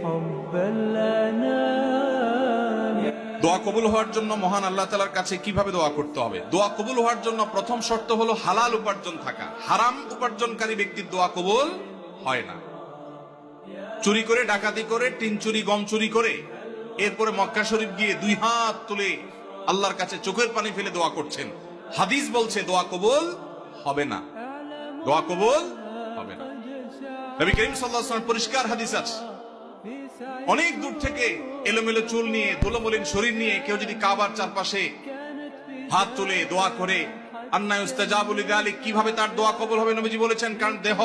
حب الأنام. দোয়া কবুল হওয়ার জন্য মহান আল্লাহ তাআলার কাছে কিভাবে দোয়া করতে হবে? দোয়া কবুল হওয়ার জন্য প্রথম শর্ত হলো হালাল উপার্জন থাকা। হারাম উপার্জনকারী ব্যক্তির দোয়া কবুল হয় না। চুরি করে, ডাকাতি করে, টিন চুরি, গম চুরি করে এরপরে মক্কা শরীফ গিয়ে 2 হাত তুলে আল্লাহর কাছে চোখের পানি ফেলে দোয়া করছেন, হাদিস বলছে দোয়া কবুল হবে না। দোয়া কবুল হবে না। নবী করিম সাল্লাল্লাহু আলাইহি ওয়াসাল্লাম পরিষ্কার হাদিস আছে, অনেক দূর থেকে এলোমেলো চুল নিয়ে, ধুলোমলিন শরীর নিয়ে কেউ যদি কাবার চারপাশে হাত তুলে দোয়া করে, আন্না ইউস্তাজাবু লিযালিক, কিভাবে তার দোয়া কবুল হবে? নবীজি বলেছেন, কারণ দেহ,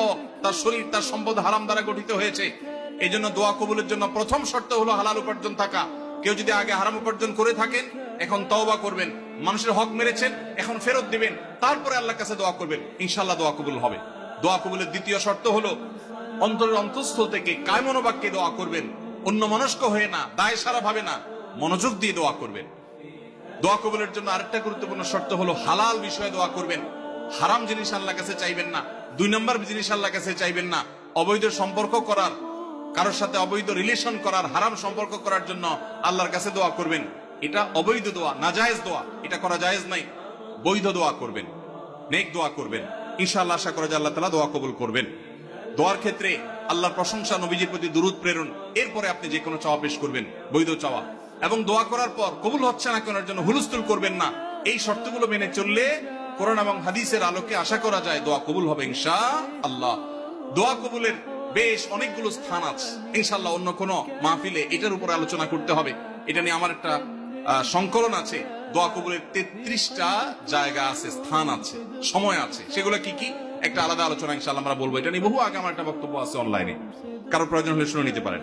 তার শরীর, তার সম্পদ হারাম দ্বারা গঠিত হয়েছে। এই জন্য দোয়া কবুলের জন্য প্রথম শর্ত হলো হালাল উপার্জন থাকা। কেউ যদি আগে হারাম উপার্জন করে থাকেন, এখন তওবা করবেন, মানুষের হক মেরেছেন, এখন ফেরত দিবেন, তারপরে আল্লাহর কাছে দোয়া করবেন, ইনশাআল্লাহ দোয়া কবুল হবে। দোয়া কবুলের দ্বিতীয় শর্ত হলো অন্তরের অন্তঃস্থল থেকে কায়মনোবাক্যে দোয়া করবেন, অন্য মনস্ক হয়ে না, দায় সারা ভাবে না, মনোযোগ দিয়ে দোয়া করবেন। দোয়া কবুলের জন্য আরেকটা গুরুত্বপূর্ণ শর্ত হলো হালাল বিষয়ে দোয়া করবেন। হারাম জিনিস আল্লাহর কাছে চাইবেন না। 2 নম্বর জিনিস আল্লাহর কাছে চাইবেন না। অবৈধ সম্পর্ক করার, কারোর সাথে অবৈধ রিলেশন করার, হারাম সম্পর্ক করার জন্য আল্লাহর কাছে দোয়া করবেন। এটা অবৈধ দোয়া, নাজায়েজ দোয়া, এটা করা জায়েজ নাই। বৈধ দোয়া করবেন, নেক দোয়া করবেন, ইনশাআল্লাহ আশা করা যায় আল্লাহ তাআলা দোয়া কবুল করবেন। দোয়ার ক্ষেত্রে আল্লাহর প্রশংসা, নবীজির প্রতি দুরূদ প্রেরণ, এরপরে আপনি যে কোনো চাওয়া পেশ করবেন, বৈধ চাওয়া। এবং দোয়া করার পর কবুল হচ্ছে না কেন জন্য হুলস্থুল করবেন না। এই শর্তগুলো মেনে চললে কোরআন এবং হাদিসের আলোকে আশা করা যায় দোয়া কবুল হবে ইনশাআল্লাহ। দোয়া কবুলের বেশ অনেকগুলো স্থান আছে, ইনশাআল্লাহ অন্য কোনো মাহফিলে এটার উপর আলোচনা করতে হবে। এটা নিয়ে আমার একটা সংকলন আছে। দোয়া কবুলের 33টা জায়গা আছে, স্থান আছে, সময় আছে। সেগুলো কি কি একটা আলাদা আলোচনা ইনশাআল্লাহ আমরা বলবো। এটা নিয়ে বহু আগে আমার একটা বক্তব্য আছে অনলাইনে, কারো প্রয়োজন হলে শুনে নিতে পারেন।